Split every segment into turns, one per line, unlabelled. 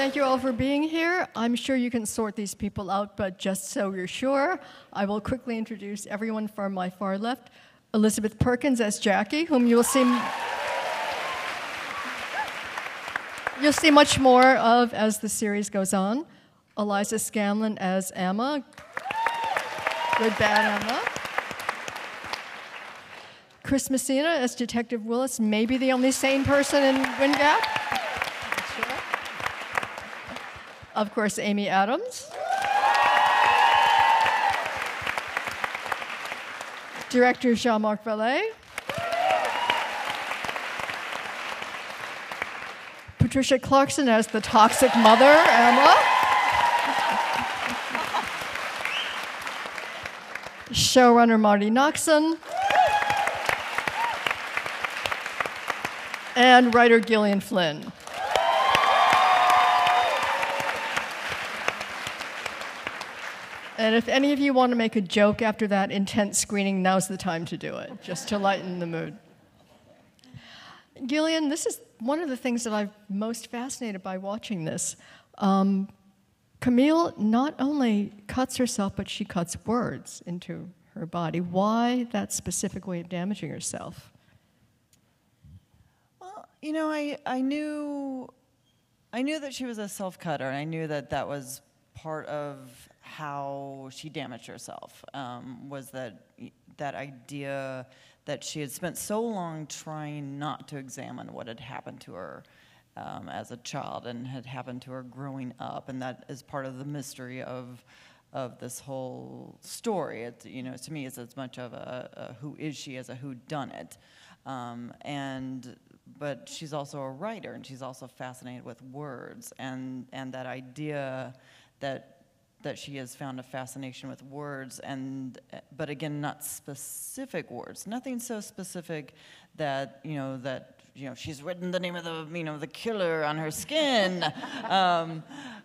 Thank you all for being here. I'm sure you can sort these people out, but just so you're sure, I will quickly introduce everyone from my far left. Elizabeth Perkins as Jackie, whom you'll see much more of as the series goes on. Eliza Scanlon as Emma. Good, bad Emma. Chris Messina as Detective Willis, maybe the only sane person in Wind Gap. Sure. Of course, Amy Adams. Director Jean-Marc Vallée. Patricia Clarkson as the toxic mother, Emma. Showrunner Marty Noxon. And writer Gillian Flynn. And if any of you want to make a joke after that intense screening, now's the time to do it, just to lighten the mood. Gillian, this is one of the things that I'm most fascinated by watching this. Camille not only cuts herself, but she cuts words into her body. Why that specific way of damaging herself?
Well, you know, I knew that she was a self-cutter, and I knew that that was part of how she damaged herself, was that idea that she had spent so long trying not to examine what had happened to her as a child and had happened to her growing up, and that is part of the mystery of this whole story. It, you know, to me, it's as much of a who is she as a whodunit, but she's also a writer, and she's also fascinated with words, and that idea that she has found a fascination with words, but again, not specific words. Nothing so specific that she's written the name of the killer on her skin,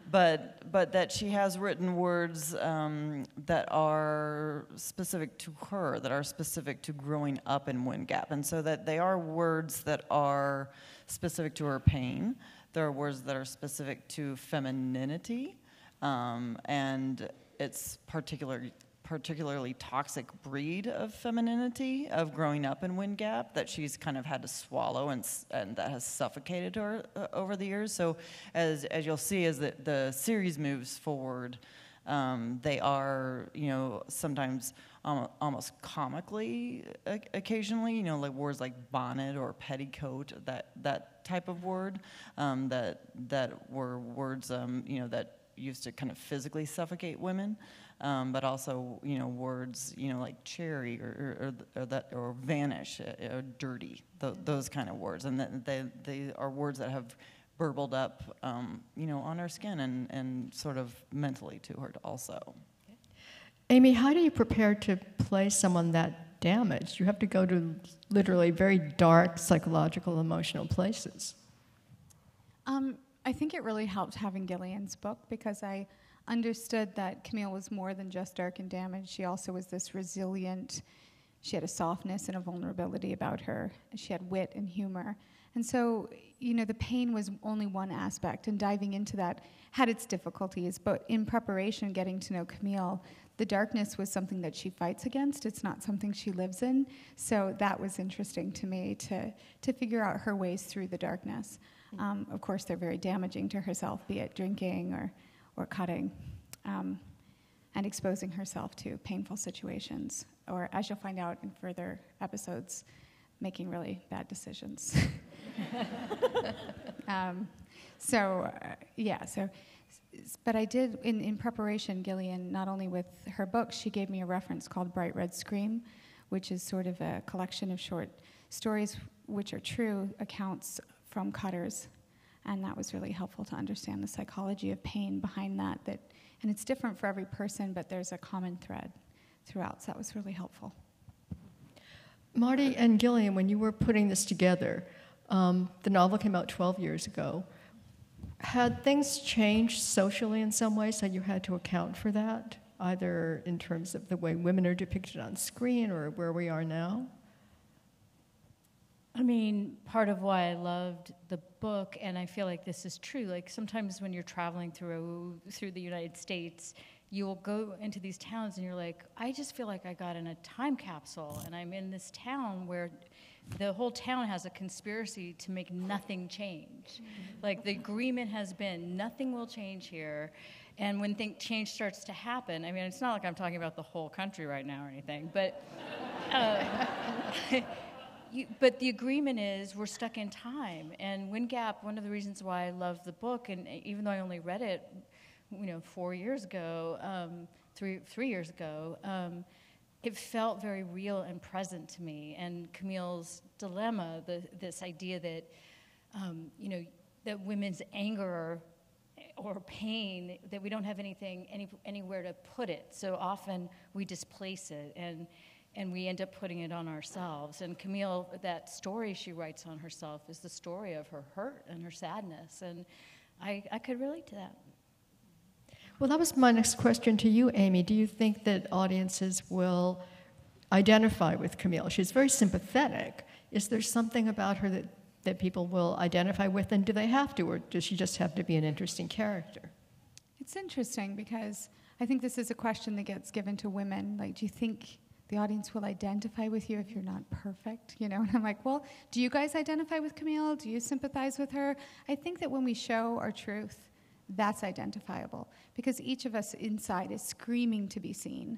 but that she has written words that are specific to her, that are specific to growing up in Wind Gap, and so that they are words that are specific to her pain. There are words that are specific to femininity. And it's particularly toxic breed of femininity, of growing up in Wind Gap, that she's kind of had to swallow, and that has suffocated her over the years. So as you'll see, as the series moves forward, they are, sometimes almost comically occasionally, like words like bonnet or petticoat, that type of word, that were words, that used to kind of physically suffocate women, but also, words, like cherry or vanish or dirty, those kind of words, and they are words that have burbled up, on her skin and sort of mentally to her also.
Amy, how do you prepare to play someone that damaged? You have to go to literally very dark psychological, emotional places.
I think it really helped having Gillian's book, because I understood that Camille was more than just dark and damaged. She also was this resilient, she had a softness and a vulnerability about her. She had wit and humor. And so, the pain was only one aspect, and diving into that had its difficulties. But in preparation, getting to know Camille, the darkness was something that she fights against. It's not something she lives in. So that was interesting to me, to figure out her ways through the darkness. Of course, they're very damaging to herself, be it drinking or cutting, and exposing herself to painful situations, or, as you'll find out in further episodes, making really bad decisions. But I did, in preparation, Gillian, not only with her book, she gave me a reference called Bright Red Scream, which is sort of a collection of short stories which are true accounts from cutters, and that was really helpful to understand the psychology of pain behind that, and it's different for every person, but there's a common thread throughout, so that was really helpful.
Marty and Gillian, when you were putting this together, the novel came out 12 years ago. Had things changed socially in some ways that you had to account for that, either in terms of the way women are depicted on screen or where we are now?
I mean, part of why I loved the book, and I feel like this is true, like sometimes when you're traveling through the United States, you'll go into these towns and you're like, I just feel like I got in a time capsule, and I'm in this town where the whole town has a conspiracy to make nothing change. Like the agreement has been, nothing will change here. And when change starts to happen, I mean, it's not like I'm talking about the whole country right now or anything, but but the agreement is we're stuck in time. And Wind Gap, one of the reasons why I love the book, and even though I only read it, 4 years ago, 3 years ago, it felt very real and present to me. And Camille's dilemma, this idea that, that women's anger or pain, that we don't have anywhere to put it. So often we displace it and we end up putting it on ourselves. And Camille, that story she writes on herself is the story of her hurt and her sadness. And I could relate to that.
Well, that was my next question to you, Amy. Do you think that audiences will identify with Camille? She's very sympathetic. Is there something about her that people will identify with, and do they have to, or does she just have to be an interesting character?
It's interesting because I think this is a question that gets given to women. Like, do you think the audience will identify with you if you're not perfect? And I'm like, well, do you guys identify with Camille? Do you sympathize with her? I think that when we show our truth, that's identifiable, because each of us inside is screaming to be seen.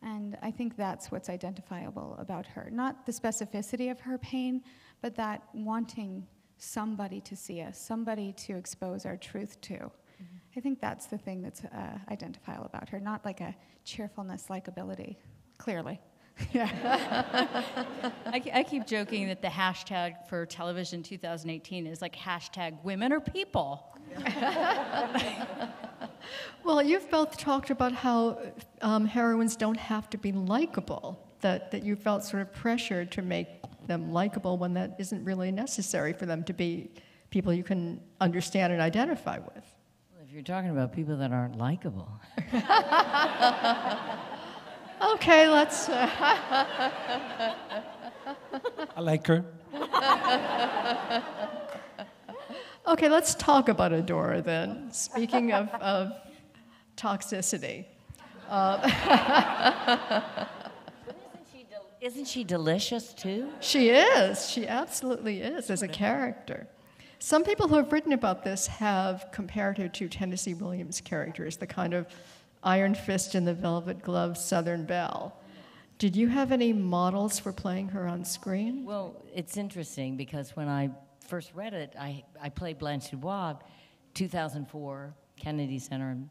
And I think that's what's identifiable about her. Not the specificity of her pain, but that wanting somebody to see us, somebody to expose our truth to. Mm-hmm. I think that's the thing that's identifiable about her, not like a cheerfulness, likability, clearly. Yeah.
I keep joking that the hashtag for television 2018 is like hashtag women are people.
Well, you've both talked about how heroines don't have to be likable, that you felt sort of pressured to make them likable when that isn't really necessary for them to be people you can understand and identify with.
Well, if you're talking about people that aren't likable.
Okay, let's...
I like her.
Okay, let's talk about Adora then. Speaking of toxicity.
Isn't she delicious too?
She is. She absolutely is as a character. Some people who have written about this have compared her to Tennessee Williams' characters, the kind of iron fist in the velvet glove Southern belle. Did you have any models for playing her on screen?
Well, it's interesting because when I first read it, I played Blanche Dubois, 2004, Kennedy Center. And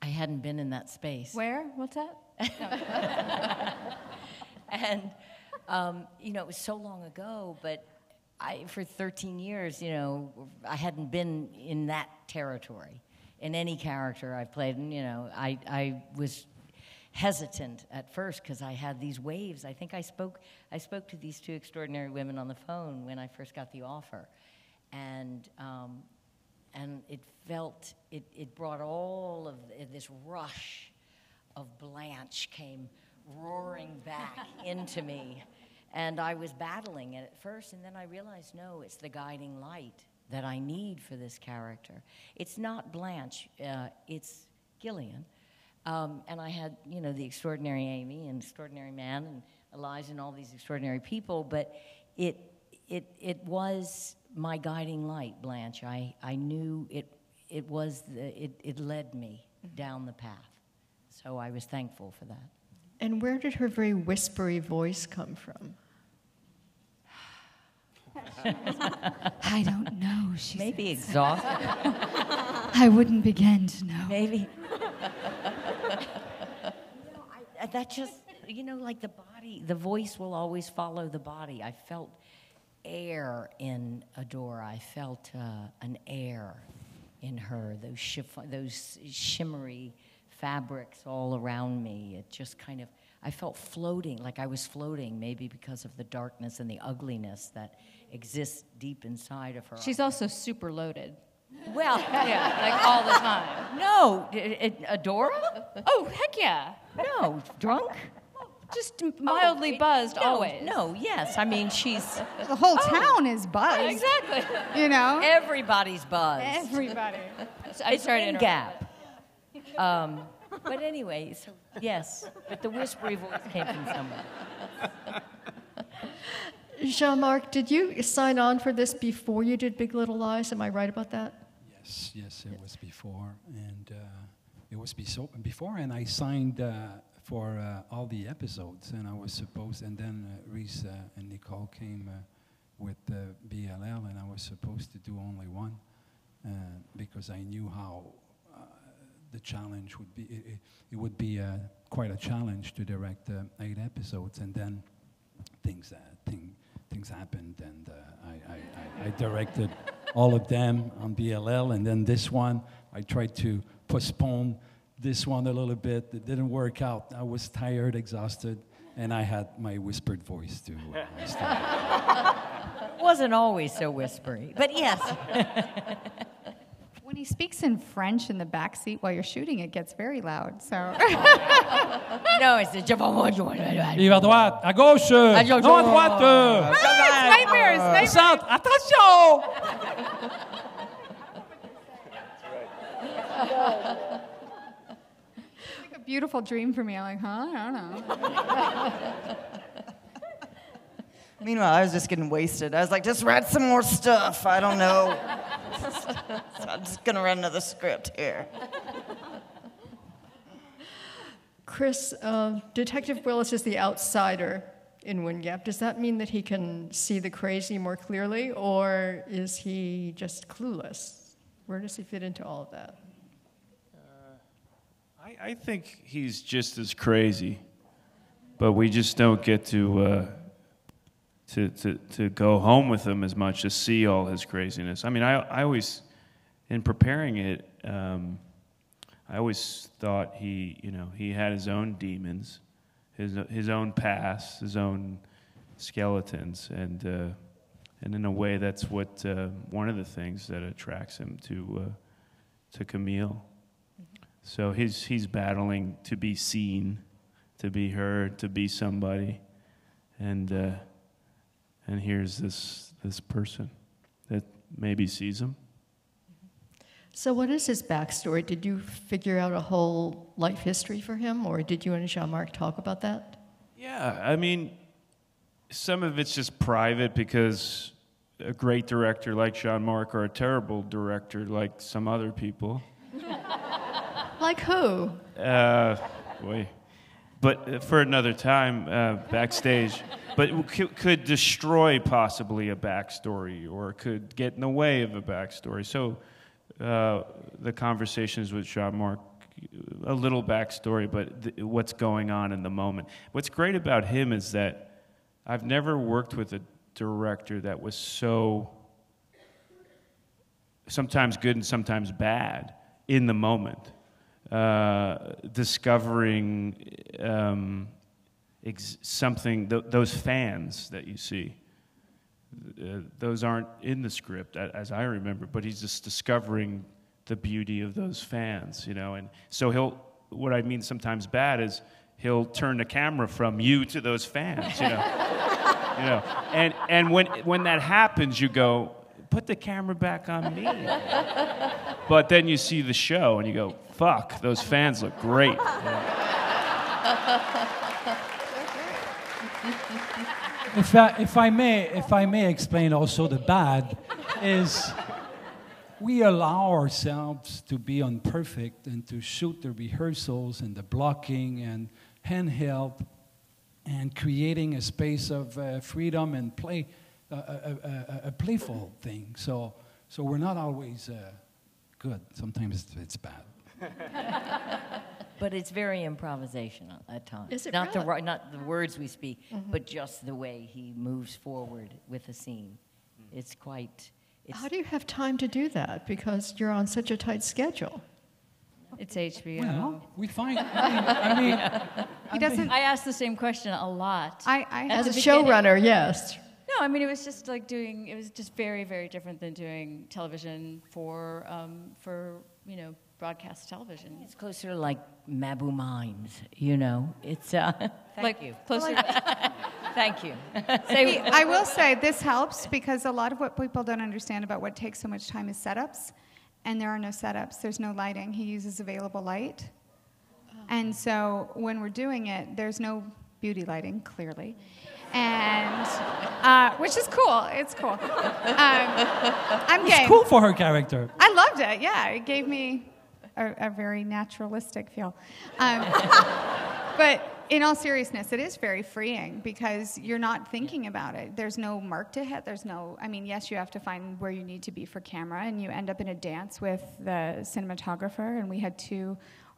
I hadn't been in that space.
Where? What's that?
And, it was so long ago, but for 13 years, I hadn't been in that territory in any character I've played. And, I was hesitant at first because I had these waves. I think I spoke to these two extraordinary women on the phone when I first got the offer. And it brought all of this rush of Blanche came roaring back into me. And I was battling it at first, and then I realized, no, it's the guiding light that I need for this character. It's not Blanche, it's Gillian. And I had, the extraordinary Amy and extraordinary man and Eliza and all these extraordinary people, but it was my guiding light, Blanche. I knew it led me down the path. So I was thankful for that.
And where did her very whispery voice come from?
I don't know, she
Maybe
says.
exhausted.
I wouldn't begin to know.
Maybe. That just, like the body, the voice will always follow the body. I felt air in Adora. I felt an air in her, those shimmery fabrics all around me. It just kind of, I felt floating, like I was floating, maybe because of the darkness and the ugliness that exists deep inside of her.
She's also super loaded.
Well,
Yeah, like all the time.
no, Adora?
Oh, heck yeah.
No, drunk?
Just mildly buzzed,
No,
always.
No, yes. I mean, she's
The whole town is buzzed.
Exactly.
You know?
everybody's buzzed.
Everybody.
I'm
It's
sorry to
in
interrupt.
Gap. But anyway, so yes, but the whispery voice came from somewhere.
Jean-Marc, did you sign on for this before you did Big Little Lies? Am I right about that?
Yes, it was before, and it was before, and I signed for all the episodes, and I was supposed, and then Reese and Nicole came with BLL, and I was supposed to do only one because I knew how the challenge would be. It would be quite a challenge to direct 8 episodes, and then things happened, and I directed all of them on BLL, and then this one, I tried to postpone this one a little bit. It didn't work out. I was tired, exhausted, and I had my whispered voice too.
Wasn't always so whispery, but yes.
When he speaks in French in the back seat while you're shooting, it gets very loud. So
No, it's the
Il va à droite, à gauche, non à droite.
nightmares.
Centre, attention!
Like a beautiful dream for me. I'm like, huh? I don't know.
Meanwhile, I was just getting wasted. I was like, just write some more stuff. I don't know. I'm just going to run another script here.
Chris, Detective Willis is the outsider in Wind Gap. Does that mean that he can see the crazy more clearly, or is he just clueless? Where does he fit into all of that?
I think he's just as crazy, but we just don't get to go home with him as much to see all his craziness. I mean, I always, in preparing it, I always thought he had his own demons, his own past, his own skeletons, and in a way, that's what one of the things that attracts him to Camille. So he's battling to be seen, to be heard, to be somebody, and here's this person that maybe sees him.
So what is his backstory? Did you figure out a whole life history for him, or did you and Jean-Marc talk about that?
Yeah, I mean, some of it's just private because a great director like Jean-Marc or a terrible director like some other people.
Like who?
Boy. But for another time, backstage. But could destroy possibly a backstory or could get in the way of a backstory. So the conversations with Jean-Marc, a little backstory, but what's going on in the moment. What's great about him is that I've never worked with a director that was so sometimes good and sometimes bad in the moment. Discovering something, those fans that you see, those aren't in the script as I remember, but he's just discovering the beauty of those fans, and so what I mean sometimes bad is he'll turn the camera from you to those fans, and when that happens, you go, put the camera back on me. But then you see the show and you go, fuck, those fans look great.
If I may explain also the bad is we allow ourselves to be imperfect and to shoot the rehearsals and the blocking and handheld and creating a space of freedom and play, a playful thing. So we're not always good. Sometimes it's bad.
But it's very improvisational at times.
Is it
not
really?
not the words we speak, but just the way he moves forward with a scene. It's quite.
How do you have time to do that? Because you're on such a tight schedule.
It's HBO.
Well, we find. I mean,
He doesn't.
I asked the same question a lot.
I
As a
the beginning.
showrunner, yes.
No, I mean it was just like it was just very, very different than doing television for broadcast television.
It's closer to like Mabou Mines, you know. It's thank
Like,
you.
closer.
Thank you.
I will say this helps because a lot of what people don't understand about what takes so much time is setups, and there are no setups. There's no lighting. He uses available light. And so when we're doing it, there's no beauty lighting, clearly. And, which is cool. It's cool. I'm game.
It's cool for her character.
I loved it, yeah. It gave me a very naturalistic feel. But in all seriousness, it is very freeing because you're not thinking about it. There's no mark to hit. There's no, I mean, yes, you have to find where you need to be for camera, and you end up in a dance with the cinematographer, and we had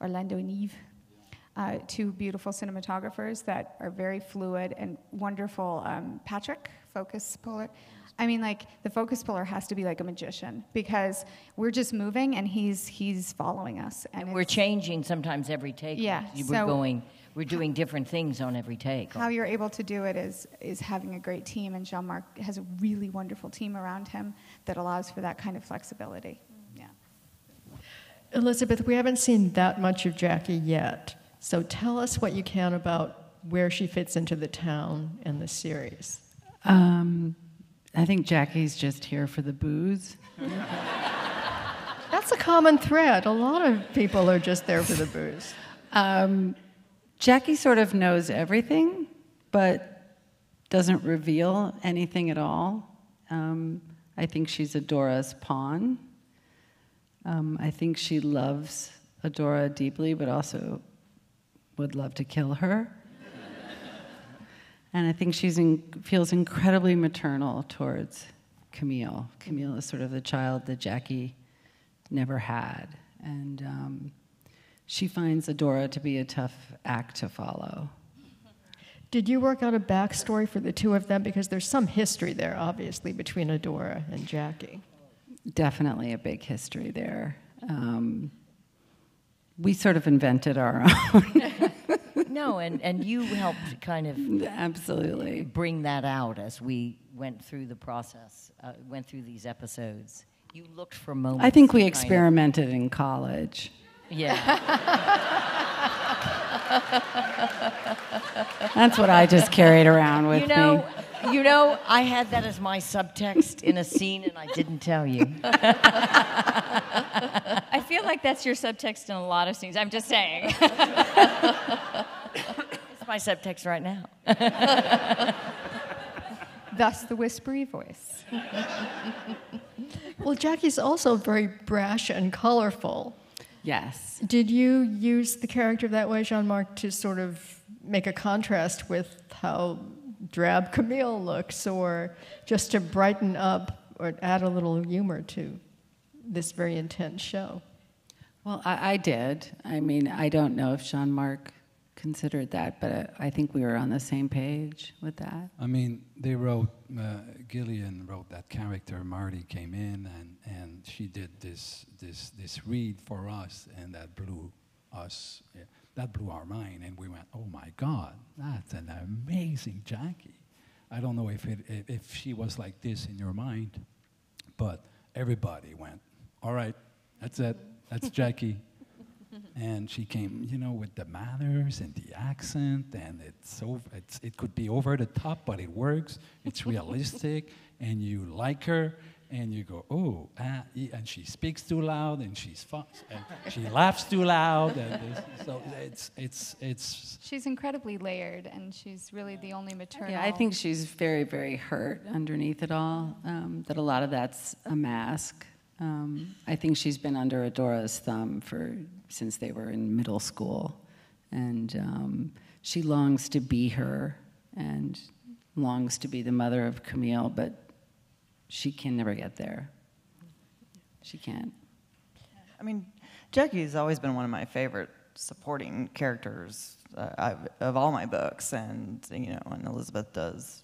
Orlando and Eve, two beautiful cinematographers that are very fluid and wonderful. Patrick, focus puller. I mean, like, the focus puller has to be like a magician because we're just moving and he's following us.
And we're changing sometimes every take.
Yeah,
We're doing different things on every take.
How you're able to do it is having a great team, and Jean-Marc has a really wonderful team around him that allows for that kind of flexibility. Yeah.
Elizabeth, we haven't seen that much of Jackie yet, so tell us what you can about where she fits into the town and the series.
I think Jackie's just here for the booze.
That's a common thread. A lot of people are just there for the booze.
Jackie sort of knows everything, but doesn't reveal anything at all. I think she's Adora's pawn. I think she loves Adora deeply, but also would love to kill her. And I think she feels incredibly maternal towards Camille. Camille is sort of the child that Jackie never had. And she finds Adora to be a tough act to follow.
Did you work out a backstory for the two of them? Because there's some history there, obviously, between Adora and Jackie.
Definitely a big history there. We sort of invented our own.
No, and you helped kind of
absolutely
bring that out as we went through the process, went through these episodes. You looked for moments.
I think we experimented in college.
Yeah.
That's what I just carried around with me.
You know, I had that as my subtext in a scene, and I didn't tell you.
I feel like that's your subtext in a lot of scenes. I'm just saying.
It's my subtext right now.
Thus the whispery voice.
Well, Jackie's also very brash and colorful.
Yes.
Did you use the character that way, Jean-Marc, to sort of make a contrast with how drab Camille looks, or just to brighten up or add a little humor to this very intense show?
Well, I did. I mean, I don't know if Jean-Marc considered that, but I think we were on the same page with that.
I mean, they wrote, Gillian wrote that character, Marty came in, and she did this read for us, and that blew us, that blew our mind, and we went, oh my God, that's an amazing Jackie. I don't know if she was like this in your mind, but everybody went, all right, that's it, that's Jackie. And she came, you know, with the manners and the accent, and it could be over the top, but it works. It's realistic, and you like her, and you go, oh, and she speaks too loud, and and she laughs too loud, and so it's.
She's incredibly layered, and she's really the only maternal.
Yeah, I think she's very, very hurt underneath it all. That a lot of that's a mask. I think she's been under Adora's thumb since they were in middle school, and she longs to be her and longs to be the mother of Camille, but she can never get there. She can't.
I mean, Jackie's always been one of my favorite supporting characters of all my books, and you know, and Elizabeth does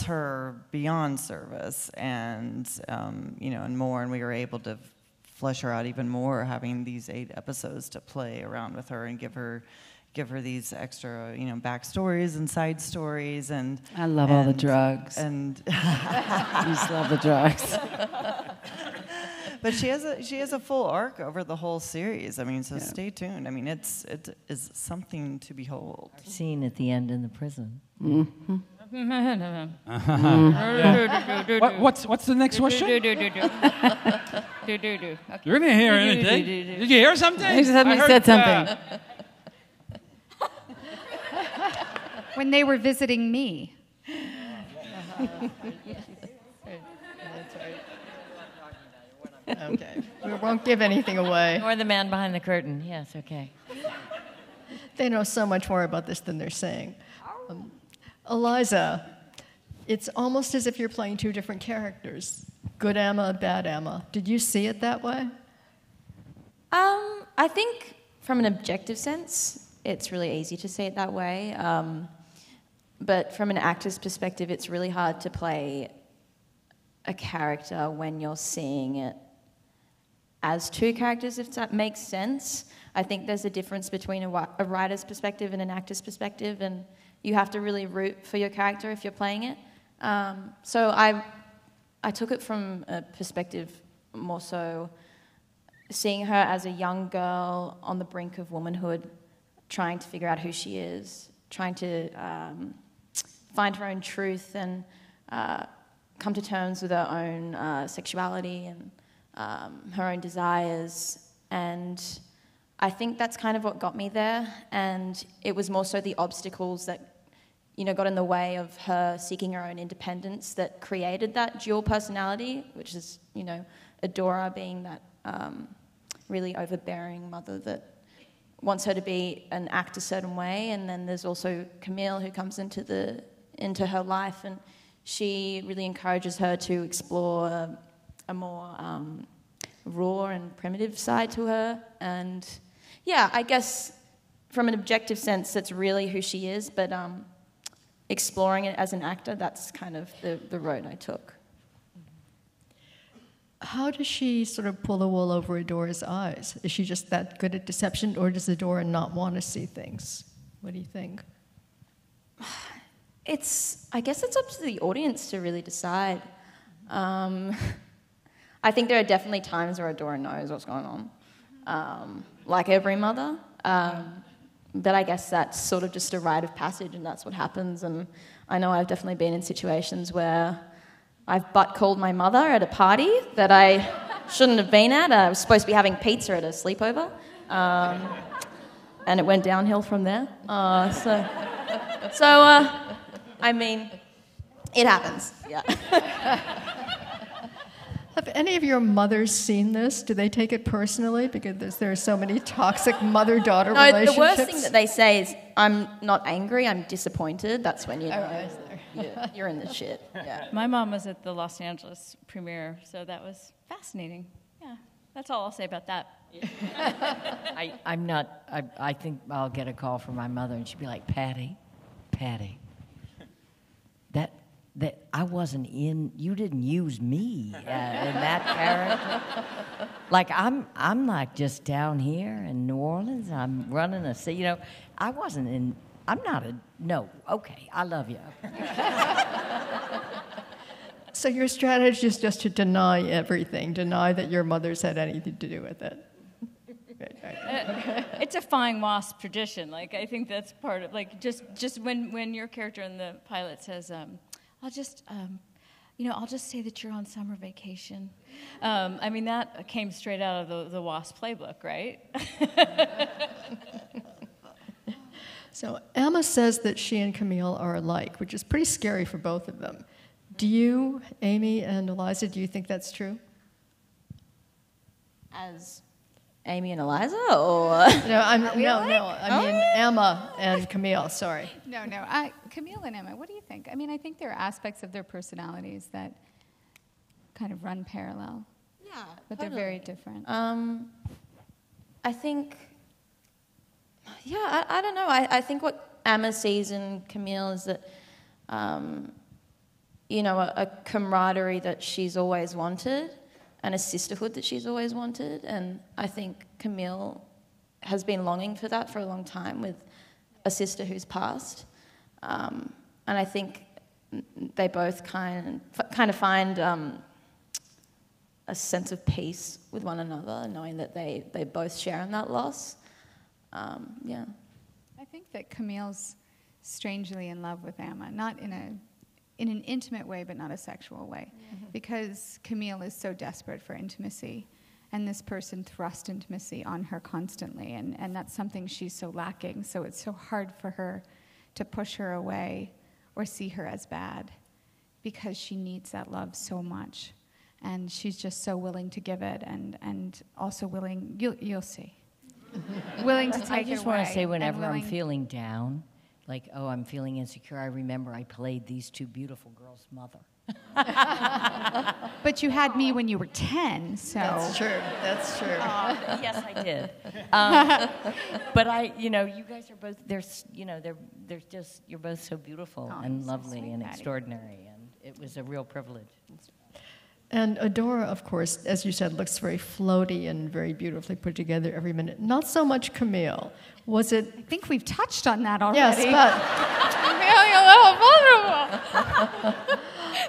her beyond service, and you know, and more, and we were able to flesh her out even more, having these 8 episodes to play around with her and give her these extra, you know, backstories and side stories, and
I love all the drugs,
and
I just love the drugs.
But she has a full arc over the whole series. I mean, so stay tuned. I mean, it is something to behold.
Scene at the end in the prison.
Mm-hmm.
What's the next question? You didn't hear anything. Did you hear something?
I suddenly said something.
When they were visiting me.
Okay. We won't give anything away.
Or the man behind the curtain. Yes, okay.
They know so much more about this than they're saying. Eliza, it's almost as if you're playing two different characters. Good Emma, bad Emma. Did you see it that way?
I think from an objective sense, it's really easy to see it that way. But from an actor's perspective, it's really hard to play a character when you're seeing it as two characters, if that makes sense. I think there's a difference between a writer's perspective and an actor's perspective, and you have to really root for your character if you're playing it. So I took it from a perspective more so seeing her as a young girl on the brink of womanhood, trying to figure out who she is, trying to find her own truth and come to terms with her own sexuality and her own desires. And I think that's kind of what got me there. And it was more so the obstacles that, got in the way of her seeking her own independence that created that dual personality, which is, Adora being that really overbearing mother that wants her to act a certain way. And then there's also Camille, who comes into her life, and she really encourages her to explore a more raw and primitive side to her. And yeah, I guess from an objective sense, that's really who she is, but exploring it as an actor, that's kind of the road I took.
How does she sort of pull the wool over Adora's eyes? Is she just that good at deception, or does Adora not want to see things? What do you think?
I guess it's up to the audience to really decide. I think there are definitely times where Adora knows what's going on, like every mother. But I guess that's sort of just a rite of passage, and that's what happens. And I know I've definitely been in situations where I've butt-called my mother at a party that I shouldn't have been at. I was supposed to be having pizza at a sleepover, and it went downhill from there. I mean, it happens, yeah.
Have any of your mothers seen this? Do they take it personally? Because there are so many toxic mother-daughter relationships.
The worst thing that they say is, I'm not angry, I'm disappointed. That's when you're in the shit. Yeah.
My mom was at the Los Angeles premiere, so that was fascinating. Yeah, that's all I'll say about that.
I think I'll get a call from my mother, and she'd be like, Patty, that I wasn't in, you didn't use me in that character. Like, I'm like just down here in New Orleans, I'm running a city, I wasn't in, I'm not a, no, okay, I love you.
So your strategy is just to deny everything, deny that your mother's had anything to do with it.
It's a flying wasp tradition. Like, I think that's part of, like, just when your character in the pilot says, I'll just say that you're on summer vacation. I mean, that came straight out of the WASP playbook, right?
So Emma says that she and Camille are alike, which is pretty scary for both of them. Do you, Amy and Eliza, do you think that's true?
As Amy and Eliza, or?
I mean Emma and Camille, sorry.
No, Camille and Emma, what do you think? I mean, I think there are aspects of their personalities that kind of run parallel.
Yeah,
but they're very different.
I think, I don't know. I think what Emma sees in Camille is that, a camaraderie that she's always wanted, and a sisterhood that she's always wanted. And I think Camille has been longing for that for a long time with a sister who's passed. And I think they both kind of find a sense of peace with one another, knowing that they both share in that loss. Yeah.
I think that Camille's strangely in love with Emma, not in an intimate way, but not a sexual way, because Camille is so desperate for intimacy, and this person thrusts intimacy on her constantly, and that's something she's so lacking, so it's so hard for her to push her away or see her as bad, because she needs that love so much, and she's just so willing to give it, and also willing, you'll see, willing to take it away.
I just want to say, whenever I'm
willing-
feeling down, like, oh, I'm feeling insecure, I remember I played these two beautiful girls' mother.
But you had me when you were 10, so.
That's true. That's true.
Yes, I did. But you guys are both, they're just, you're both so beautiful and
so
lovely
sweet,
and
Patty.
extraordinary, and it was a real privilege.
And Adora, of course, as you said, looks very floaty and very beautifully put together every minute. Not so much Camille. Was it?
I think we've touched on that already.
Yes, but
Feeling a little vulnerable.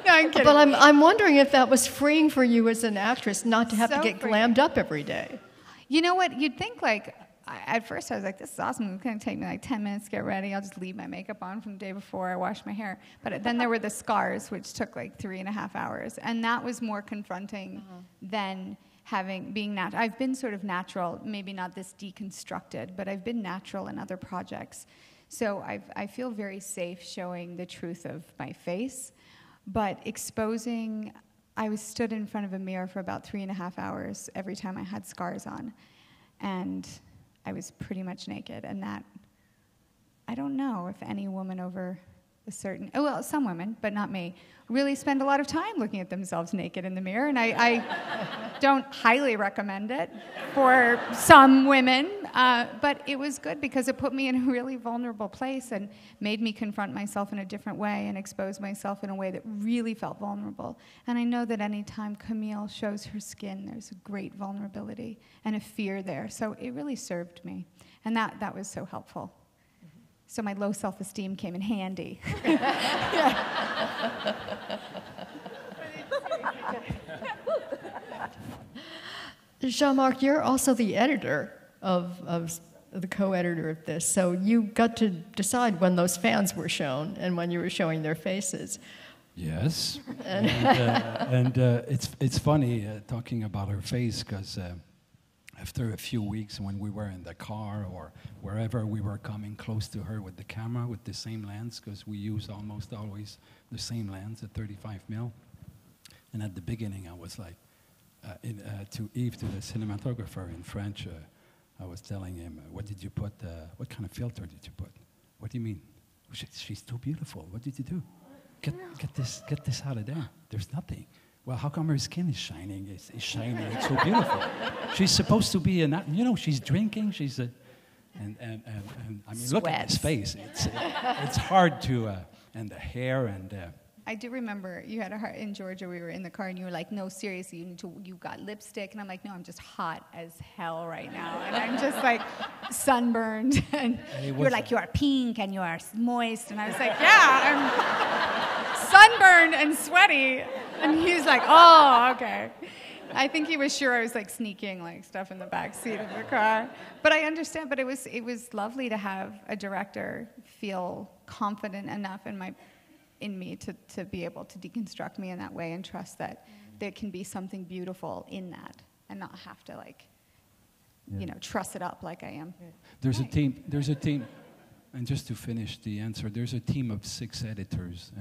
No, I'm kidding.
but I'm wondering if that was freeing for you as an actress not to have to
So
get
freeing.
glammed up every day.
You know what? You'd think, like, at first I was like, this is awesome. It's going to take me like 10 minutes to get ready. I'll just leave my makeup on from the day before I wash my hair. But then there were the scars, which took like 3.5 hours. And that was more confronting than being natural. I've been sort of natural, maybe not this deconstructed, but I've been natural in other projects. So I feel very safe showing the truth of my face. But exposing, I was stood in front of a mirror for about 3.5 hours every time I had scars on. And I was pretty much naked. And that, I don't know if any woman over a certain, well, some women, but not me, really spend a lot of time looking at themselves naked in the mirror. And I don't highly recommend it for some women. But it was good because it put me in a really vulnerable place and made me confront myself in a different way and expose myself in a way that really felt vulnerable. And I know that any time Camille shows her skin, there's a great vulnerability and a fear there. So it really served me. And that was so helpful. So my low self-esteem came in handy.
Jean-Marc, you're also the editor of the co-editor of this, so you got to decide when those fans were shown and when you were showing their faces.
Yes, and it's funny talking about her face, because after a few weeks when we were in the car or wherever, we were coming close to her with the camera with the same lens, because we use almost always the same lens at 35 mil. And at the beginning I was like, to Yves, to the cinematographer in French, I was telling him, what did you put, what kind of filter did you put? What do you mean? She's too beautiful. What did you do? Get this out of there. There's nothing. Well, how come her skin is shining? It's shining. It's so beautiful. She's supposed to be she's drinking. She's a, and I mean, look at his face. It's hard to, and the hair and.
I do remember you had a heart in Georgia. We were in the car, and you were like, "No, seriously, you got lipstick." And I'm like, "No, I'm just hot as hell right now, and I'm just like sunburned." And you were like, "You are pink and you are moist," and I was like, "Yeah, I'm sunburned and sweaty." And he was like, "Oh, okay." I think he was sure I was like sneaking like stuff in the back seat of the car. But I understand. But it was lovely to have a director feel confident enough in me to be able to deconstruct me in that way and trust that there can be something beautiful in that and not have to truss it up like I am.
There's a team, and just to finish the answer, there's a team of 6 editors,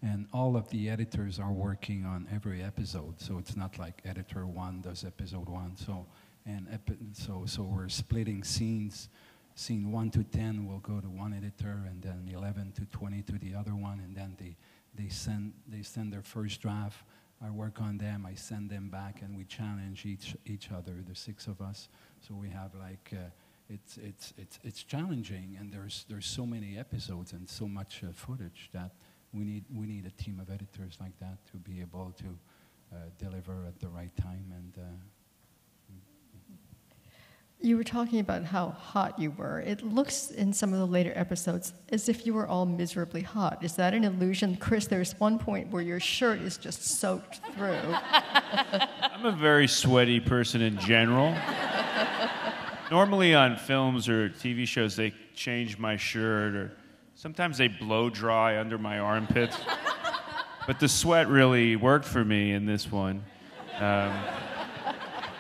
and all of the editors are working on every episode, so it's not like editor 1 does episode 1, so we're splitting scenes. Scene 1 to 10 will go to one editor, and then 11 to 20 to the other one, and then they send their first draft. I work on them, I send them back, and we challenge each other, the 6 of us. So we have it's challenging, and there's so many episodes and so much footage that we need a team of editors like that to be able to deliver at the right time and.
You were talking about how hot you were. It looks in some of the later episodes as if you were all miserably hot. Is that an illusion? Chris, there's one point where your shirt is just soaked through.
I'm a very sweaty person in general. Normally on films or TV shows, they change my shirt, or sometimes they blow dry under my armpits. But the sweat really worked for me in this one.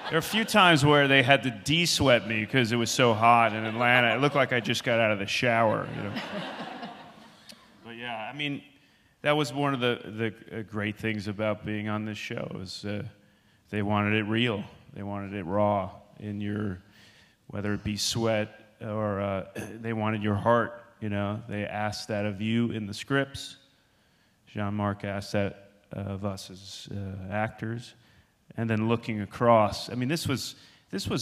There are a few times where they had to de-sweat me because it was so hot in Atlanta. It looked like I just got out of the shower, you know. But yeah, I mean, that was one of the great things about being on this show is they wanted it real. They wanted it raw in your, whether it be sweat or they wanted your heart, you know. They asked that of you in the scripts. Jean-Marc asked that of us as actors. And then looking across, I mean, this was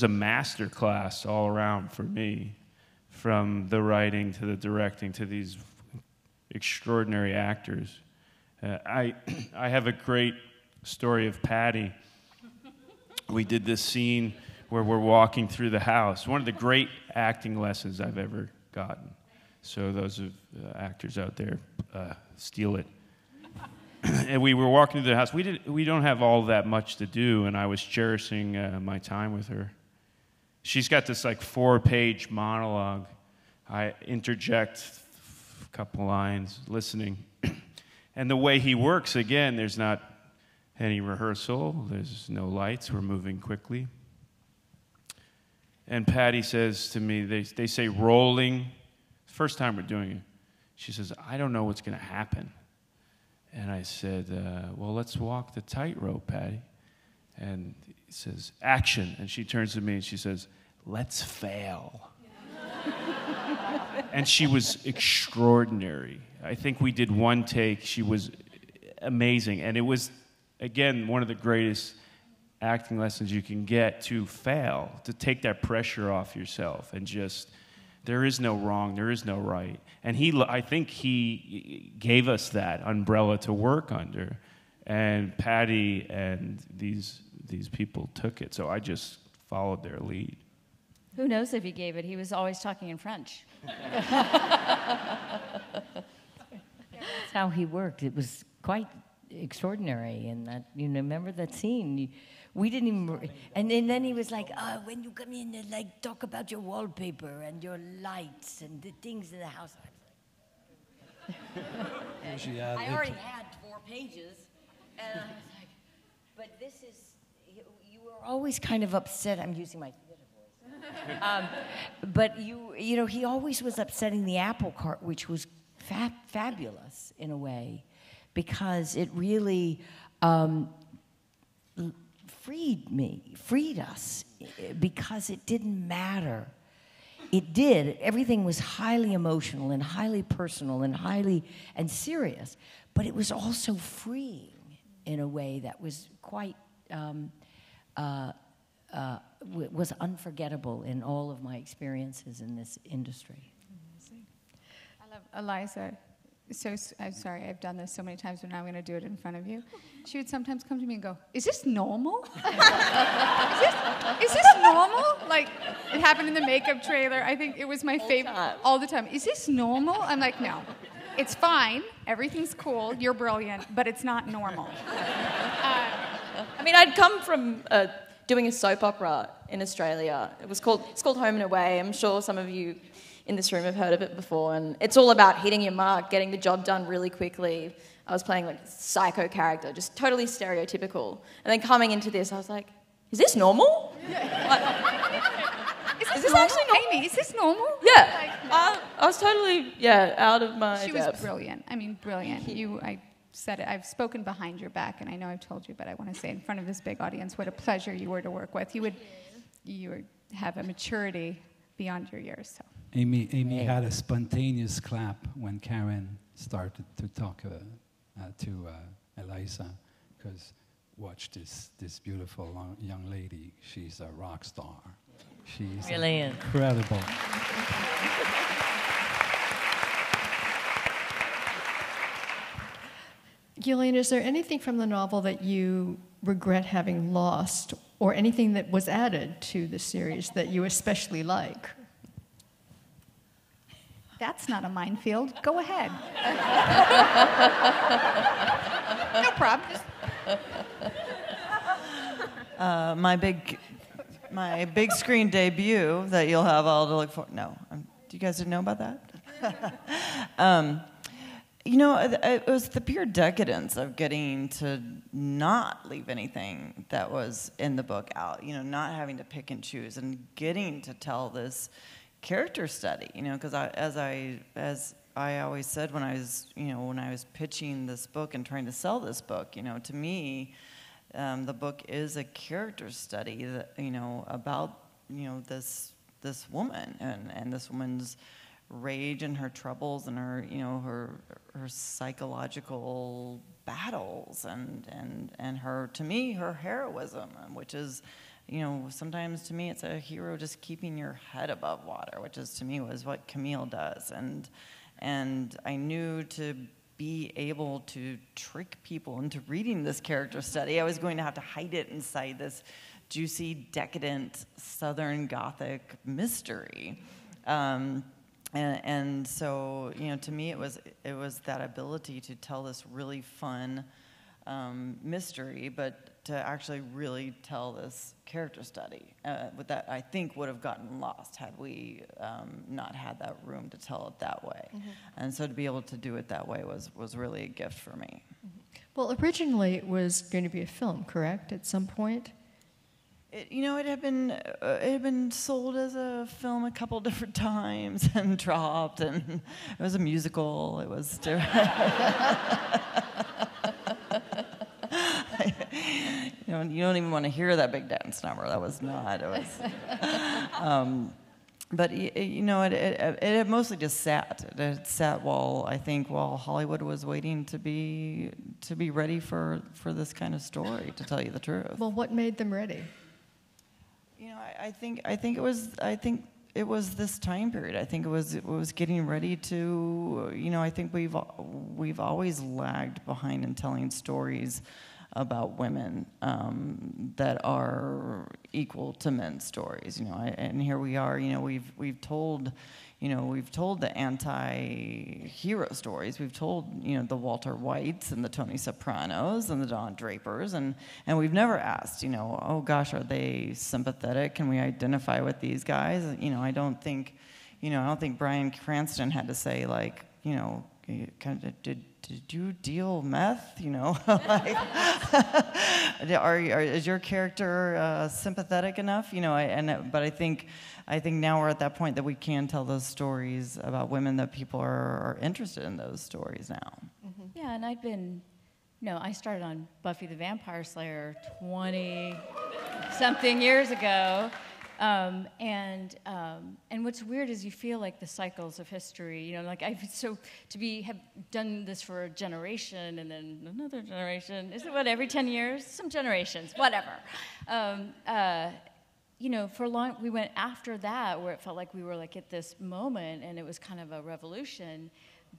a master class all around for me, from the writing to the directing to these extraordinary actors. I have a great story of Patty. We did this scene where we're walking through the house. One of the great acting lessons I've ever gotten. So those of actors out there, steal it. And we were walking through the house. We don't have all that much to do, and I was cherishing my time with her. She's got this like 4-page monologue. I interject a couple lines, listening. And the way he works, again, there's not any rehearsal. There's no lights. We're moving quickly. And Patty says to me, they say rolling. First time we're doing it. She says, I don't know what's going to happen. And I said, well, let's walk the tightrope, Patty. And he says, action. And she turns to me and she says, let's fail. And she was extraordinary. I think we did one take. She was amazing. And it was, again, one of the greatest acting lessons you can get, to fail, to take that pressure off yourself and just, there is no wrong, there is no right. And I think he gave us that umbrella to work under. And Patty and these people took it. So I just followed their lead.
Who knows if he gave it? He was always talking in French.
That's how he worked. It was quite extraordinary. And that, you know, remember that scene? We didn't even, and then he was like, oh, when you come in and like talk about your wallpaper and your lights and the things in the house. I already had 4 pages, and I was like, but this is, you were always kind of upset. I'm using my theater voice. But you know, he always was upsetting the apple cart, which was fabulous in a way, because it really freed us, because it didn't matter. It did. Everything was highly emotional and highly personal and serious, but it was also freeing in a way that was quite, was unforgettable in all of my experiences in this industry.
I love Eliza. So I'm sorry, I've done this so many times, but now I'm going to do it in front of you. She would sometimes come to me and go, is this normal? is this normal? Like, it happened in the makeup trailer. I think it was my favorite. All the time. Is this normal? I'm like, no. It's fine. Everything's cool. You're brilliant. But it's not normal.
I mean, I'd come from doing a soap opera in Australia. It's called Home and Away. I'm sure some of you in this room have heard of it before, and it's all about hitting your mark, getting the job done really quickly. I was playing like a psycho character, just totally stereotypical. And then coming into this, I was like, is this normal?
Is this actually normal? Amy, is this normal?
Yeah. I was totally, out of my
She
depth.
was brilliant. I mean, brilliant. I said it. I've spoken behind your back, and I know I've told you, but I want to say in front of this big audience what a pleasure you were to work with. You would have a maturity beyond your years. So.
Amy had a spontaneous clap when Karen started to talk to Eliza, because watch this beautiful young lady. She's a rock star. She's
Brilliant.
Incredible.
Gillian, is there anything from the novel that you regret having lost or anything that was added to the series that you especially like?
That's not a minefield. Go ahead. No problem.
My big screen debut that you'll have all to look for. No, do you guys didn't know about that? You know, it was the pure decadence of getting to not leave anything that was in the book out. You know, not having to pick and choose, and getting to tell this character study. You know, because as I always said when I was pitching this book and trying to sell this book, you know, to me, the book is a character study that, you know, about, you know, this woman and this woman's rage and her troubles and her, you know, her psychological battles and her, to me, her heroism, which is, you know, sometimes to me it's a hero just keeping your head above water, which is to me was what Camille does. And I knew to be able to trick people into reading this character study, I was going to have to hide it inside this juicy, decadent, Southern Gothic mystery. And so, you know, to me, it was that ability to tell this really fun mystery, but to actually really tell this character study. That I think would have gotten lost had we not had that room to tell it that way. Mm-hmm. And so to be able to do it that way was really a gift for me.
Mm-hmm. Well, originally it was going to be a film, correct? At some point.
It had been sold as a film a couple different times and dropped, and it was a musical. It was. You don't even want to hear that big dance number. That was not. It was. But you know, it had mostly just sat. It had sat while Hollywood was waiting to be ready for this kind of story. To tell you the truth.
Well, what made them ready?
You know, I think it was this time period. I think it was getting ready to. You know, I think we've always lagged behind in telling stories about women that are equal to men's stories. You know, and here we are. You know, we've told the anti-hero stories. We've told, you know, the Walter Whites and the Tony Sopranos and the Don Drapers, and we've never asked, you know, oh gosh, are they sympathetic? Can we identify with these guys? You know, I don't think Bryan Cranston had to say, like, you know, kind of did you deal meth? You know, like, is your character sympathetic enough? You know, but I think now we're at that point that we can tell those stories about women, that people are interested in those stories now.
Mm-hmm. Yeah, and I started on Buffy the Vampire Slayer 20-something years ago. And what's weird is you feel like the cycles of history, you know, like have done this for a generation and then another generation. Is it what, every 10 years? Some generations, whatever. You know, for long, we went after that where it felt like we were like at this moment and it was kind of a revolution,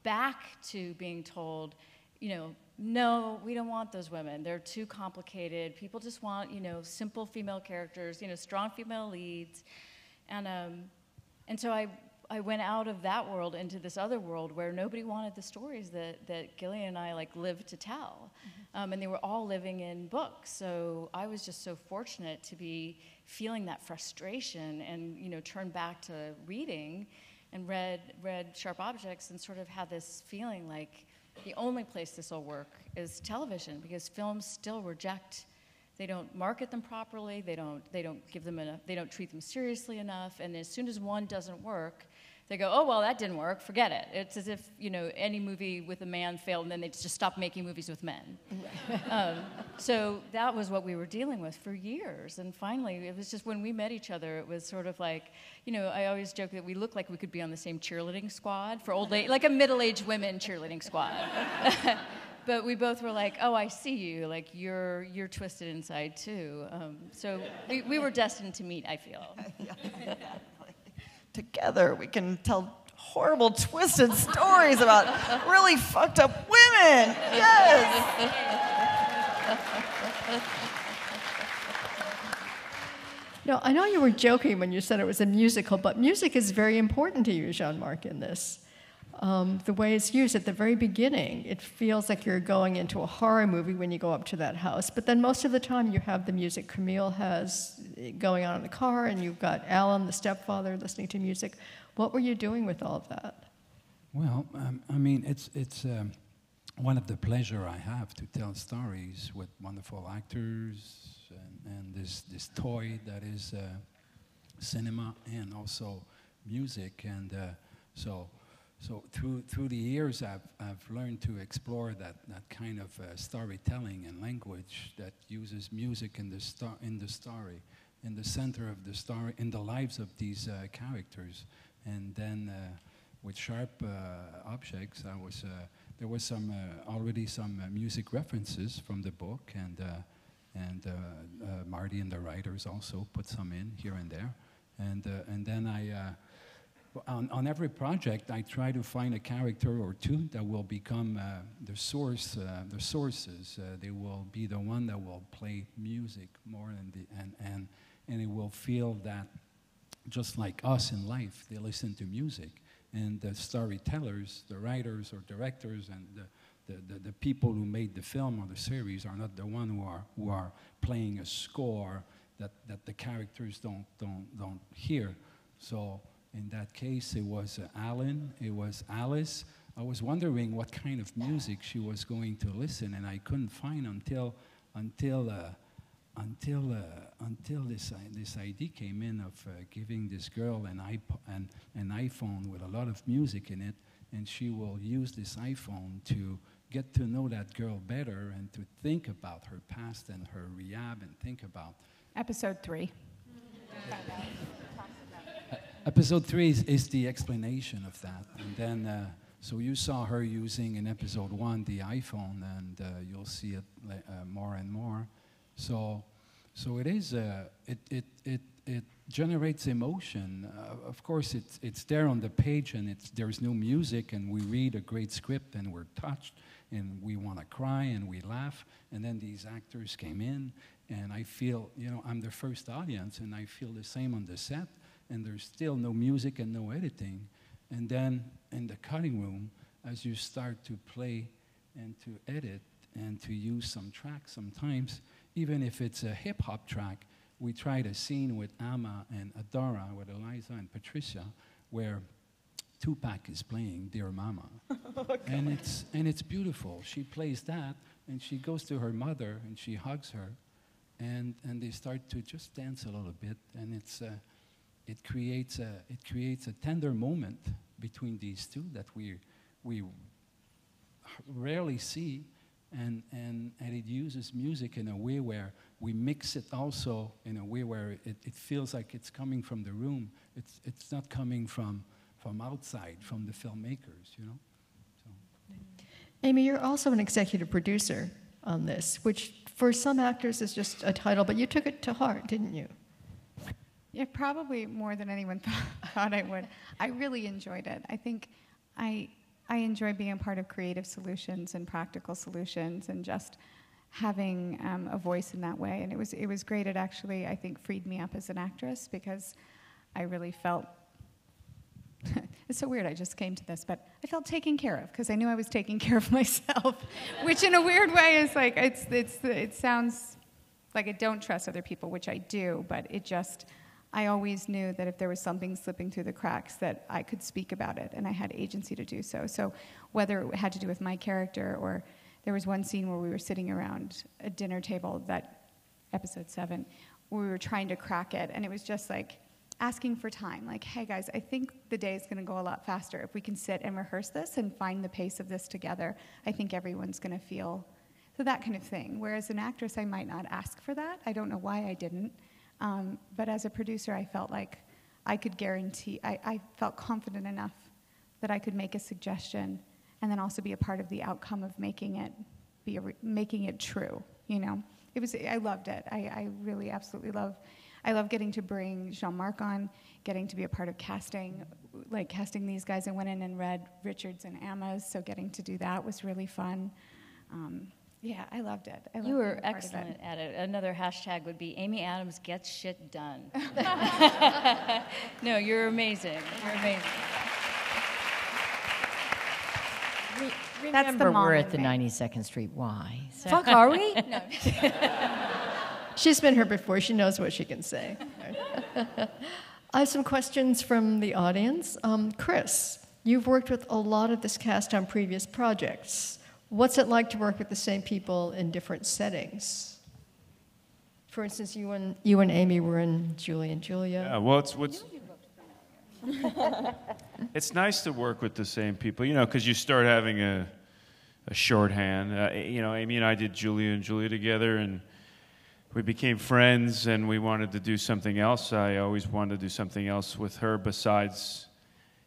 back to being told, you know, no, we don't want those women. They're too complicated. People just want, you know, simple female characters, you know, strong female leads. And so I went out of that world into this other world where nobody wanted the stories that Gillian and I, like, lived to tell. Mm-hmm. And they were all living in books. So I was just so fortunate to be feeling that frustration and, you know, turned back to reading and read Sharp Objects and sort of had this feeling like, the only place this will work is television, because films still reject. They don't market them properly. They don't give them enough. They don't treat them seriously enough. And as soon as one doesn't work, they go, oh well, that didn't work. Forget it. It's as if, you know, any movie with a man failed, and then they just stopped making movies with men. So that was what we were dealing with for years. And finally, it was just when we met each other, it was sort of like, you know, I always joke that we looked like we could be on the same cheerleading squad for old age, like a middle-aged women cheerleading squad. But we both were like, oh, I see you. Like, you're twisted inside too. So we were destined to meet, I feel.
Yeah. Together, we can tell horrible, twisted stories about really fucked up women. Yes.
No, I know you were joking when you said it was a musical, but music is very important to you, Jean-Marc, in this. The way it's used at the very beginning, it feels like you're going into a horror movie when you go up to that house. But then most of the time you have the music Camille has going on in the car, and you've got Alan, the stepfather, listening to music. What were you doing with all of that?
Well, I mean, it's one of the pleasure I have to tell stories with wonderful actors and this toy that is cinema and also music. And so through the years, I've learned to explore that kind of storytelling and language that uses music in the story, in the center of the story, in the lives of these characters. And then with Sharp Objects, there was already some music references from the book, and Marty and the writers also put some in here and there. And then on every project, I try to find a character or two that will become the sources. They will be the one that will play music more and it will feel that just like us in life, they listen to music. And the storytellers, the writers or directors, and the people who made the film or the series are not the one who are playing a score that the characters don't hear. So in that case, it was Alan, it was Alice. I was wondering what kind of music she was going to listen, and I couldn't find until this idea came in of giving this girl an iPhone with a lot of music in it, and she will use this iPhone to get to know that girl better and to think about her past and her rehab and think about...
Episode 3.
Episode 3 is the explanation of that. And then, so you saw her using in episode 1 the iPhone, and you'll see it more and more. So it is, it generates emotion. Of course, it's there on the page, and there's no music, and we read a great script, and we're touched, and we want to cry, and we laugh. And then these actors came in, and I feel, I'm the first audience, and I feel the same on the set. And there's still no music and no editing. And then in the cutting room, as you start to play and to edit and to use some tracks sometimes, even if it's a hip-hop track, we tried a scene with Amma and Adara, with Eliza and Patricia, where Tupac is playing Dear Mama. Oh, and it's beautiful. She plays that, and she goes to her mother, and she hugs her, and they start to just dance a little bit, and it creates a tender moment between these two that we rarely see, and it uses music in a way where we mix it also in a way where it feels like it's coming from the room. It's not coming from outside, from the filmmakers, So.
Amy, you're also an executive producer on this, which for some actors is just a title, but you took it to heart, didn't you?
Yeah, probably more than anyone thought I would. I really enjoyed it. I think I enjoy being a part of creative solutions and practical solutions and just having a voice in that way. And it was great. It actually, I think, freed me up as an actress because I really felt, it's so weird I just came to this, but I felt taken care of because I knew I was taking care of myself, which in a weird way is like, it sounds like I don't trust other people, which I do, but it just, I always knew that if there was something slipping through the cracks that I could speak about it, and I had agency to do so. So whether it had to do with my character, or there was one scene where we were sitting around a dinner table, that episode 7, where we were trying to crack it, and it was just like asking for time, like, hey guys, I think the day is gonna go a lot faster. If we can sit and rehearse this and find the pace of this together, I think everyone's gonna feel, so that kind of thing. Whereas an actress, I might not ask for that. I don't know why I didn't. But as a producer, I felt like I could guarantee, I felt confident enough that I could make a suggestion and then also be a part of the outcome of making it true, I loved it. I really absolutely I love getting to bring Jean-Marc on, getting to be a part of casting these guys. I went in and read Richard's and Amma's, so getting to do that was really fun. Yeah, I loved it. I loved
You were
being a part of it.
excellent at it. Another hashtag would be Amy Adams gets shit done. No, you're amazing. You're amazing.
That's the
Remember,
mom
we're
in
at the
me.
92nd Street Y. So.
Fuck, are we? No.
She's been here before. She knows what she can say. I have some questions from the audience. Chris, you've worked with a lot of this cast on previous projects. What's it like to work with the same people in different settings? For instance, you and Amy were in Julie and Julia.
Yeah, well, it's nice to work with the same people, you know, because you start having a shorthand. You know, Amy and I did Julia and Julia together, and we became friends, and we wanted to do something else. I always wanted to do something else with her besides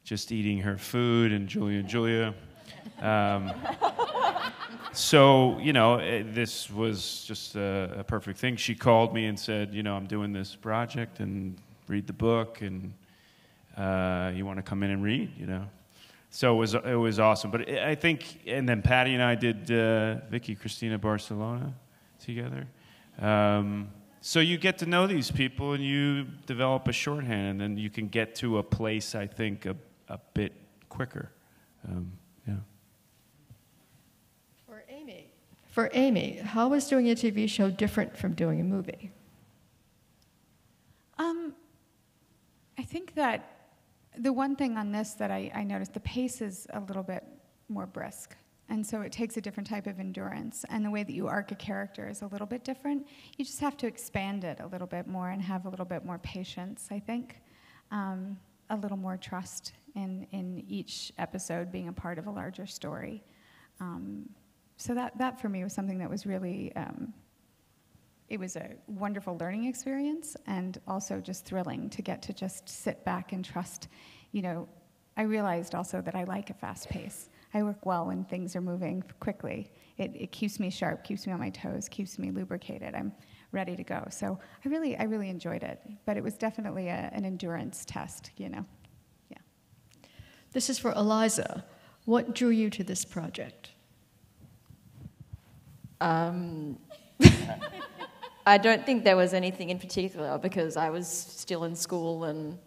just eating her food and Julia and Julia. So, you know, this was just a perfect thing. She called me and said, you know, I'm doing this project and read the book, and you want to come in and read, you know. So it was awesome. But I think, and then Patty and I did Vicky Cristina Barcelona together. So you get to know these people, and you develop a shorthand, and then you can get to a place, I think, a bit quicker. Yeah.
For Amy, how is doing a TV show different from doing a movie?
I think that the one thing on this that I noticed, the pace is a little bit more brisk. And so it takes a different type of endurance. And the way that you arc a character is a little bit different. You just have to expand it a little bit more and have a little bit more patience, I think. A little more trust in each episode being a part of a larger story. So that for me was something that was really, it was a wonderful learning experience and also just thrilling to get to just sit back and trust. You know, I realized also that I like a fast pace. I work well when things are moving quickly. It keeps me sharp, keeps me on my toes, keeps me lubricated. I'm ready to go. So I really enjoyed it. But it was definitely an endurance test, you know. Yeah.
This is for Eliza. What drew you to this project?
I don't think there was anything in particular because I was still in school and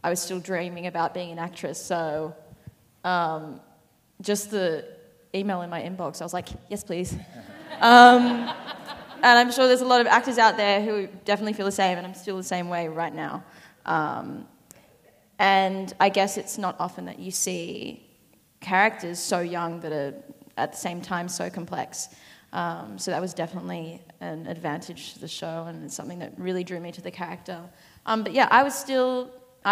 I was still dreaming about being an actress. So just the email in my inbox, I was like, yes, please. And I'm sure there's a lot of actors out there who definitely feel the same, and I'm still the same way right now. And I guess it's not often that you see characters so young that are at the same time so complex. So that was definitely an advantage to the show, and it's something that really drew me to the character. But yeah, I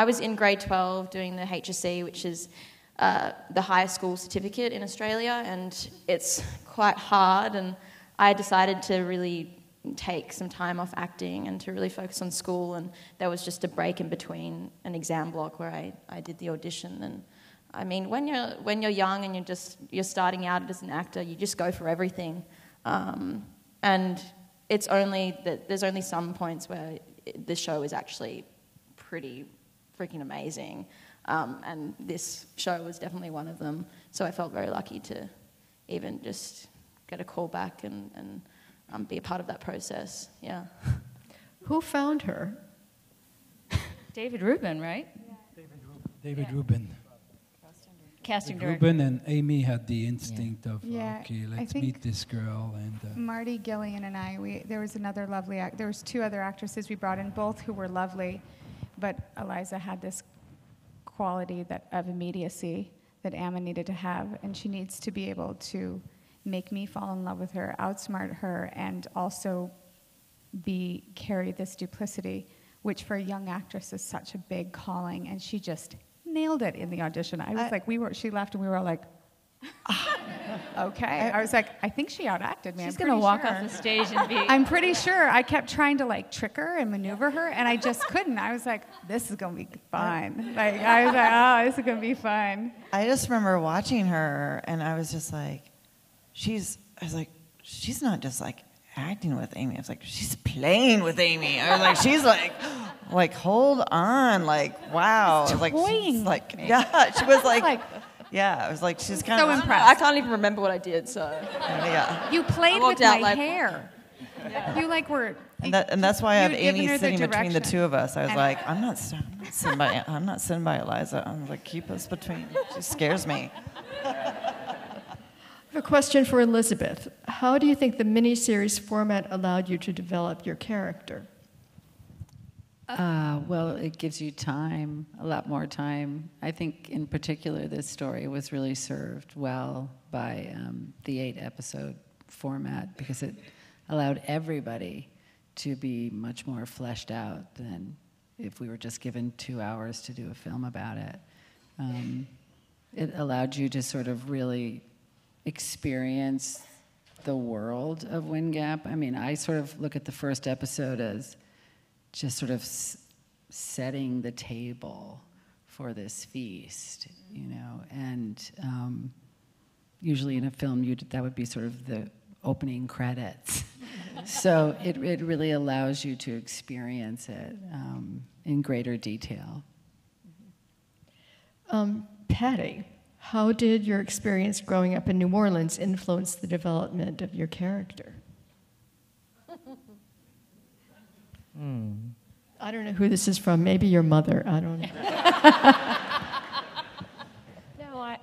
was in grade 12 doing the HSC, which is the higher school certificate in Australia, and it's quite hard, and I decided to really take some time off acting and to really focus on school, and there was just a break in between an exam block where I did the audition. And I mean, when you're young and you're starting out as an actor, you just go for everything. And it's only that there's only some points where the show is actually pretty freaking amazing. And this show was definitely one of them. So I felt very lucky to even just get a call back and be a part of that process. Yeah.
Who found her?
David Rubin, right?
David Rubin.
Casting
David
director.
Rubin and Amy had the instinct of,
Yeah,
okay,
I
let's
think
meet this girl. And
Marty Gillian and I, there was another lovely, there was two other actresses we brought in, both who were lovely, but Eliza had this quality of immediacy that Amma needed to have, and she needs to be able to make me fall in love with her, outsmart her, and also carry this duplicity, which for a young actress is such a big calling, and she just nailed it in the audition. I was like, she left and we were all like, okay. I was like, I think she outacted me.
She's going to walk off the stage and be...
I'm pretty sure. I kept trying to like trick her and maneuver her, and I just couldn't. I was like, this is going to be fine. I was like, oh, this is going to be fine.
I just remember watching her, and I was just like, she's not just like acting with Amy. I was like, she's playing with Amy. I was like, she's like, hold on, like, wow.
She's
like,
toying
like,
with me.
yeah, she was like, Yeah, I was like, she's kind
So
of
impressed.
I can't even remember what I did, so.
Yeah.
You played
walked
with
out
my
like-
hair. You like were.
And that's why I have
you'd given
Amy
her the
sitting between the
direction.
two of us. I was
And-
like, I'm not sitting by Eliza. I'm like, keep us between. She scares me.
I have a question for Elizabeth. How do you think the miniseries format allowed you to develop your character?
Well, it gives you time, a lot more time. I think, in particular, this story was really served well by the 8-episode format because it allowed everybody to be much more fleshed out than if we were just given 2 hours to do a film about it. It allowed you to sort of really experience the world of Wind Gap. I mean, I sort of look at the first episode as just sort of setting the table for this feast, you know, and usually in a film that would be sort of the opening credits. So it really allows you to experience it in greater detail.
Patty, how did your experience growing up in New Orleans influence the development of your character? I don't know who this is from. Maybe your mother. I don't know.
No,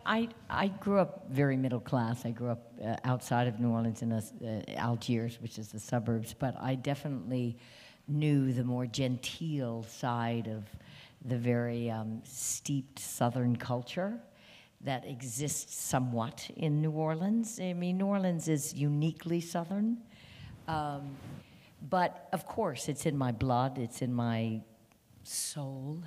I grew up very middle class. I grew up outside of New Orleans in Algiers, which is the suburbs, but I definitely knew the more genteel side of the very steeped Southern culture that exists somewhat in New Orleans. I mean, New Orleans is uniquely Southern. But, of course, it's in my blood. It's in my soul.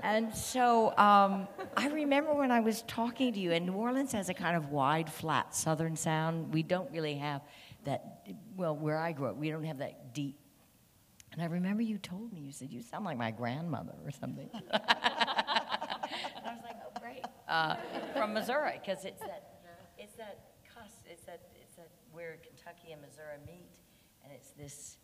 And so I remember when I was talking to you, and New Orleans has a kind of wide, flat Southern sound. We don't really have that, well, where I grew up, we don't have that deep. And I remember you told me, you said, you sound like my grandmother or something. And I was like, oh, great. From Missouri, because it's that where Kentucky and Missouri meet, and it's this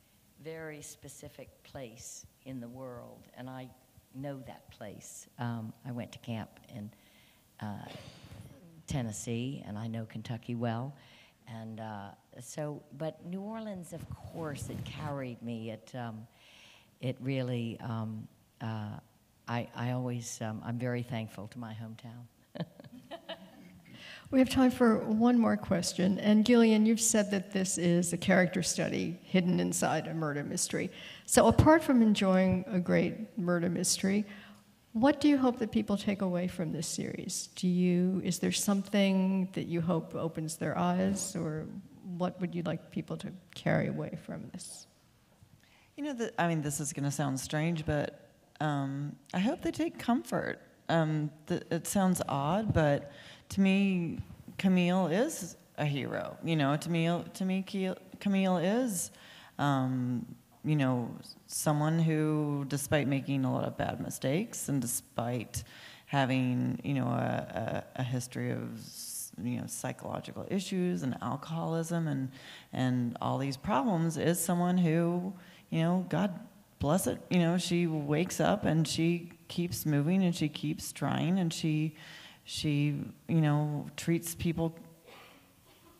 very specific place in the world, and I know that place. I went to camp in Tennessee, and I know Kentucky well, and but New Orleans, of course, it carried me. It really. I always, I'm very thankful to my hometown.
We have time for one more question. And Gillian, you've said that this is a character study hidden inside a murder mystery. So apart from enjoying a great murder mystery, what do you hope that people take away from this series? Is there something that you hope opens their eyes, or what would you like people to carry away from this?
You know, this is going to sound strange, but I hope they take comfort. It sounds odd, but to me, Camille is a hero. You know, to me, Camille is, you know, someone who, despite making a lot of bad mistakes and despite having, you know, a history of, you know, psychological issues and alcoholism and all these problems, is someone who, you know, God bless it, you know, she wakes up and she keeps moving and she keeps trying and she you know, treats people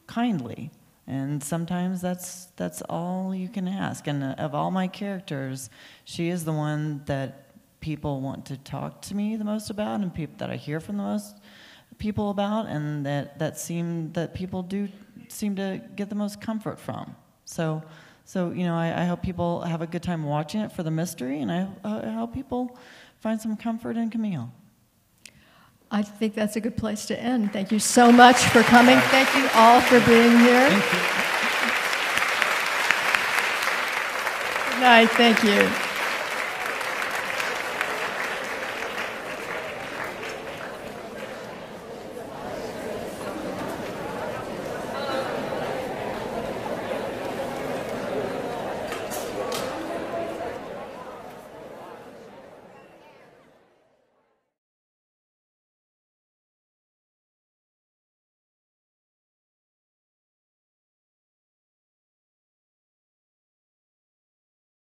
kindly. And sometimes that's all you can ask. And of all my characters, she is the one that people want to talk to me the most about, and that I hear from the most people about, and that people do seem to get the most comfort from. So you know, I hope people have a good time watching it for the mystery, and I hope people find some comfort in Camille.
I think that's a good place to end. Thank you so much for coming. Thank you all for being here.
Thank you.
Good night. Thank you.